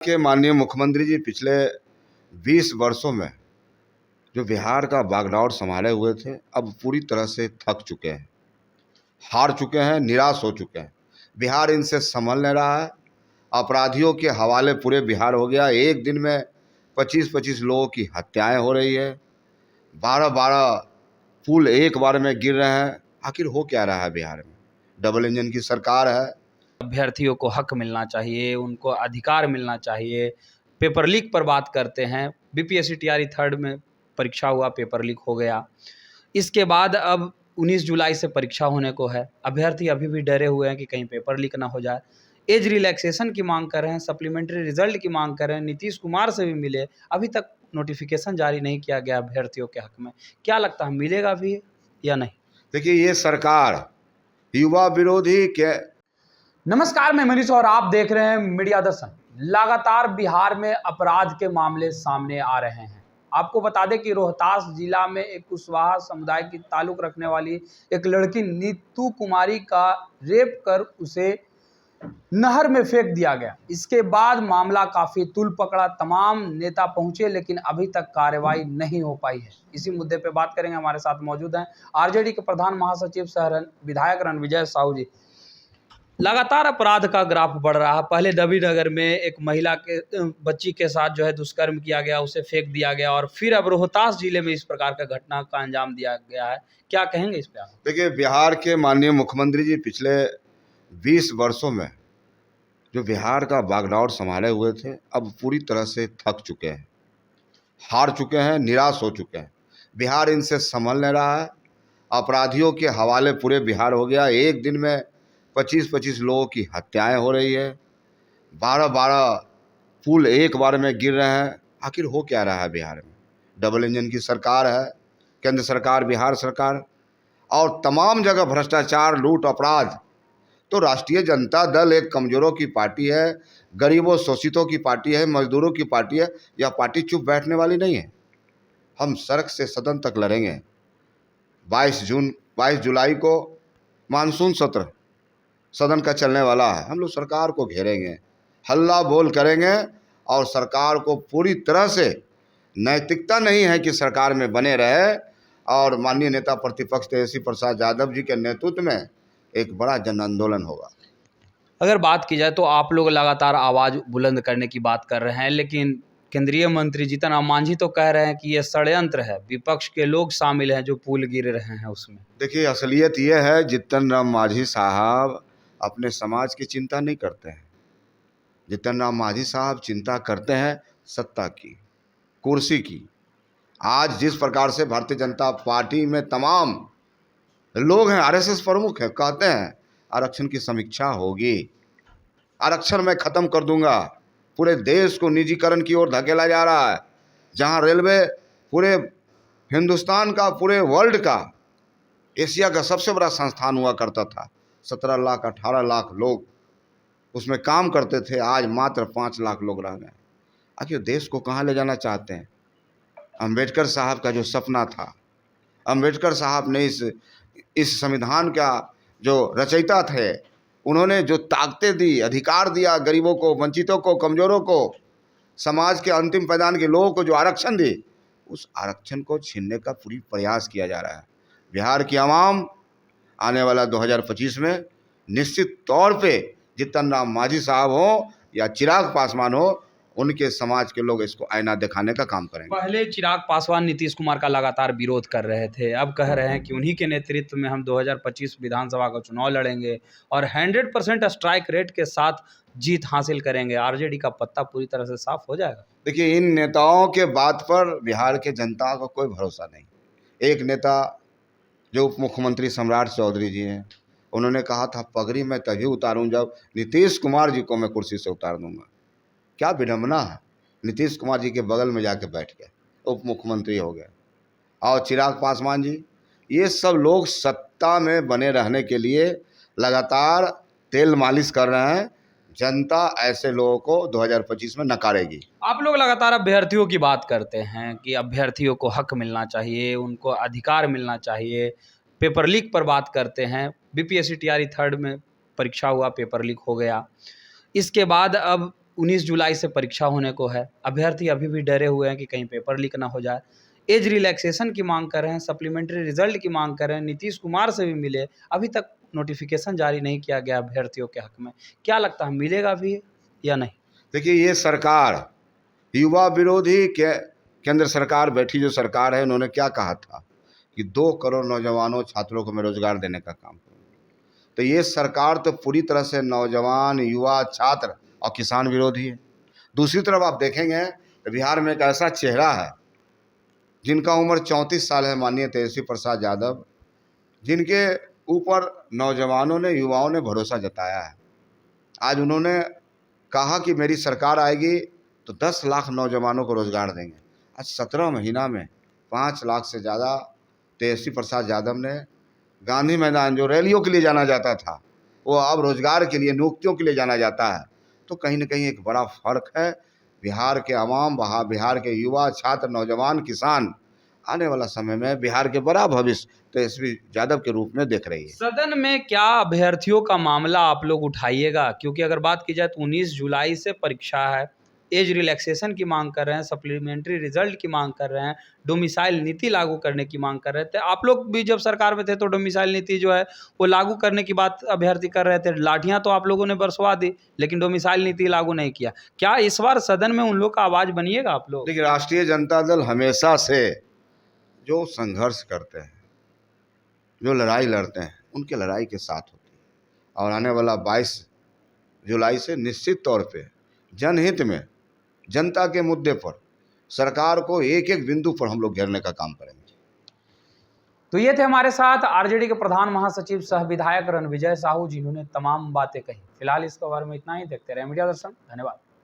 के माननीय मुख्यमंत्री जी पिछले 20 वर्षों में जो बिहार का बागडोर संभाले हुए थे, अब पूरी तरह से थक चुके हैं, हार चुके हैं, निराश हो चुके हैं। बिहार इनसे संभल नहीं रहा है। अपराधियों के हवाले पूरे बिहार हो गया। एक दिन में 25-25 लोगों की हत्याएं हो रही है, 12-12 पुल एक बार में गिर रहे हैं। आखिर हो क्या रहा है बिहार में? डबल इंजन की सरकार है। अभ्यर्थियों को हक मिलना चाहिए, उनको अधिकार मिलना चाहिए। पेपर लीक पर बात करते हैं। बीपीएससी टीआरई थर्ड में परीक्षा हुआ, पेपर लीक हो गया। इसके बाद अब 19 जुलाई से परीक्षा होने को है। अभ्यर्थी अभी भी डरे हुए हैं कि कहीं पेपर लीक ना हो जाए। एज रिलैक्सेशन की मांग कर रहे हैं, सप्लीमेंट्री रिजल्ट की मांग कर रहे हैं। नीतीश कुमार से भी मिले, अभी तक नोटिफिकेशन जारी नहीं किया गया अभ्यर्थियों के हक में। क्या लगता है, मिलेगा भी या नहीं? देखिए, ये सरकार युवा विरोधी के। नमस्कार, मैं मनीष और आप देख रहे हैं मीडिया दर्शन। लगातार बिहार में अपराध के मामले सामने आ रहे हैं। आपको बता दें कि रोहतास जिला में एक कुशवाहा समुदाय की ताल्लुक रखने वाली एक लड़की नीतू कुमारी का रेप कर उसे नहर में फेंक दिया गया। इसके बाद मामला काफी तूल पकड़ा, तमाम नेता पहुंचे, लेकिन अभी तक कार्रवाई नहीं हो पाई है। इसी मुद्दे पे बात करेंगे। हमारे साथ मौजूद हैं आरजेडी के प्रधान महासचिव सह विधायक रणविजय साहू जी। लगातार अपराध का ग्राफ बढ़ रहा है। पहले नबीनगर में एक महिला के बच्ची के साथ जो है दुष्कर्म किया गया, उसे फेंक दिया गया, और फिर अब रोहतास जिले में इस प्रकार का घटना का अंजाम दिया गया है। क्या कहेंगे इस पे आप? देखिए, बिहार के माननीय मुख्यमंत्री जी पिछले 20 वर्षों में जो बिहार का बागडोर संभाले हुए थे, अब पूरी तरह से थक चुके हैं, हार चुके हैं, निराश हो चुके हैं। बिहार इनसे संभल नहीं रहा है। अपराधियों के हवाले पूरे बिहार हो गया। एक दिन में 25-25 लोगों की हत्याएं हो रही है, 12-12 पुल एक बार में गिर रहे हैं। आखिर हो क्या रहा है बिहार में? डबल इंजन की सरकार है, केंद्र सरकार, बिहार सरकार, और तमाम जगह भ्रष्टाचार, लूट, अपराध। तो राष्ट्रीय जनता दल एक कमज़ोरों की पार्टी है, गरीबों शोषितों की पार्टी है, मजदूरों की पार्टी है। यह पार्टी चुप बैठने वाली नहीं है। हम सड़क से सदन तक लड़ेंगे। 22 जुलाई को मानसून सत्र सदन का चलने वाला है। हम लोग सरकार को घेरेंगे, हल्ला बोल करेंगे, और सरकार को पूरी तरह से नैतिकता नहीं है कि सरकार में बने रहे। और माननीय नेता प्रतिपक्ष तेजस्वी प्रसाद यादव जी के नेतृत्व में एक बड़ा जन आंदोलन होगा। अगर बात की जाए तो आप लोग लगातार आवाज़ बुलंद करने की बात कर रहे हैं, लेकिन केंद्रीय मंत्री जीतन राम मांझी तो कह रहे हैं कि ये षड्यंत्र है, विपक्ष के लोग शामिल हैं जो पुल गिर रहे हैं उसमें। देखिए, असलियत ये है, जीतन राम मांझी साहब अपने समाज की चिंता नहीं करते हैं। जीतन राम मांझी साहब चिंता करते हैं सत्ता की, कुर्सी की। आज जिस प्रकार से भारतीय जनता पार्टी में तमाम लोग हैं, आरएसएस प्रमुख हैं, कहते हैं आरक्षण की समीक्षा होगी, आरक्षण मैं ख़त्म कर दूंगा। पूरे देश को निजीकरण की ओर धकेला जा रहा है। जहां रेलवे पूरे हिंदुस्तान का, पूरे वर्ल्ड का, एशिया का सबसे बड़ा संस्थान हुआ करता था, 17 लाख 18 लाख लोग उसमें काम करते थे, आज मात्र 5 लाख लोग रह गए। आखिर देश को कहाँ ले जाना चाहते हैं? अंबेडकर साहब का जो सपना था, अंबेडकर साहब ने इस संविधान का जो रचयिता थे, उन्होंने जो ताकतें दी, अधिकार दिया गरीबों को, वंचितों को, कमज़ोरों को, समाज के अंतिम पायदान के लोगों को जो आरक्षण दी, उस आरक्षण को छीनने का पूरी प्रयास किया जा रहा है। बिहार की आवाम आने वाला 2025 में निश्चित तौर पे जीतन राम मांझी साहब हो या चिराग पासवान हो, उनके समाज के लोग इसको आईना दिखाने का काम करेंगे। पहले चिराग पासवान नीतीश कुमार का लगातार विरोध कर रहे थे, अब कह रहे हैं कि उन्हीं के नेतृत्व में हम 2025 विधानसभा का चुनाव लड़ेंगे और 100% स्ट्राइक रेट के साथ जीत हासिल करेंगे। आरजेडी का पत्ता पूरी तरह से साफ हो जाएगा। देखिए, इन नेताओं के बात पर बिहार के जनता को कोई भरोसा नहीं। एक नेता जो उप मुख्यमंत्री सम्राट चौधरी जी हैं, उन्होंने कहा था पगड़ी मैं तभी उतारूं जब नीतीश कुमार जी को मैं कुर्सी से उतार दूंगा। क्या विडम्बना है! नीतीश कुमार जी के बगल में जाके बैठ गए, उप मुख्यमंत्री हो गए। और चिराग पासवान जी, ये सब लोग सत्ता में बने रहने के लिए लगातार तेल मालिश कर रहे हैं। जनता ऐसे लोगों को 2025 में नकारेगी। आप लोग लगातार अभ्यर्थियों की बात करते हैं कि अभ्यर्थियों को हक मिलना चाहिए, उनको अधिकार मिलना चाहिए। पेपर लीक पर बात करते हैं। बीपीएससी टीआरई थर्ड में परीक्षा हुआ, पेपर लीक हो गया। इसके बाद अब 19 जुलाई से परीक्षा होने को है, अभ्यर्थी अभी भी डरे हुए हैं कि कहीं पेपर लीक ना हो जाए। एज रिलैक्सेशन की मांग कर रहे हैं, सप्लीमेंट्री रिजल्ट की मांग कर रहे हैं, नीतीश कुमार से भी मिले, अभी तक नोटिफिकेशन जारी नहीं किया गया अभ्यर्थियों के हक में। क्या लगता है, मिलेगा भी या नहीं? देखिए, ये सरकार युवा विरोधी केंद्र सरकार बैठी जो सरकार है, उन्होंने क्या कहा था कि 2 करोड़ नौजवानों छात्रों को मैं रोजगार देने का काम करूँगा। तो ये सरकार तो पूरी तरह से नौजवान, युवा, छात्र और किसान विरोधी है। दूसरी तरफ आप देखेंगे तो बिहार में एक ऐसा चेहरा है जिनका उम्र 34 साल है, माननीय तेजस्वी प्रसाद यादव, जिनके ऊपर नौजवानों ने, युवाओं ने भरोसा जताया है। आज उन्होंने कहा कि मेरी सरकार आएगी तो 10 लाख नौजवानों को रोज़गार देंगे। आज 17 महीना में 5 लाख से ज़्यादा तेजस्वी प्रसाद यादव ने गांधी मैदान, जो रैलियों के लिए जाना जाता था, वो अब रोज़गार के लिए, नियुक्तियों के लिए जाना जाता है। तो कहीं ना कहीं एक बड़ा फ़र्क है। बिहार के आवाम, बिहार के युवा, छात्र, नौजवान, किसान आने वाला समय में बिहार के बड़ा भविष्य तेजस्वी यादव के रूप में देख रही है। सदन में क्या अभ्यर्थियों का मामला आप लोग उठाइएगा? क्योंकि अगर बात की जाए तो 19 जुलाई से परीक्षा है, एज रिलैक्सेशन की मांग कर रहे हैं, सप्लीमेंट्री रिजल्ट की मांग कर रहे हैं, डोमिसाइल नीति लागू करने की मांग कर रहे थे। आप लोग भी जब सरकार में थे तो डोमिसाइल नीति जो है वो लागू करने की बात अभ्यर्थी कर रहे थे। लाठियां तो आप लोगों ने बरसवा दी, लेकिन डोमिसाइल नीति लागू नहीं किया। क्या इस बार सदन में उन लोग का आवाज़ बनिएगा आप लोग? देखिए, राष्ट्रीय जनता दल हमेशा से जो संघर्ष करते हैं, जो लड़ाई लड़ते हैं, उनके लड़ाई के साथ होती है। और आने वाला 22 जुलाई से निश्चित तौर पे जनहित में, जनता के मुद्दे पर सरकार को एक एक बिंदु पर हम लोग घेरने का काम करेंगे। तो ये थे हमारे साथ आरजेडी के प्रधान महासचिव सह विधायक रणविजय साहू, जिन्होंने तमाम बातें कही। फिलहाल इस खबर में इतना ही। देखते रहे मीडिया दर्शन। धन्यवाद।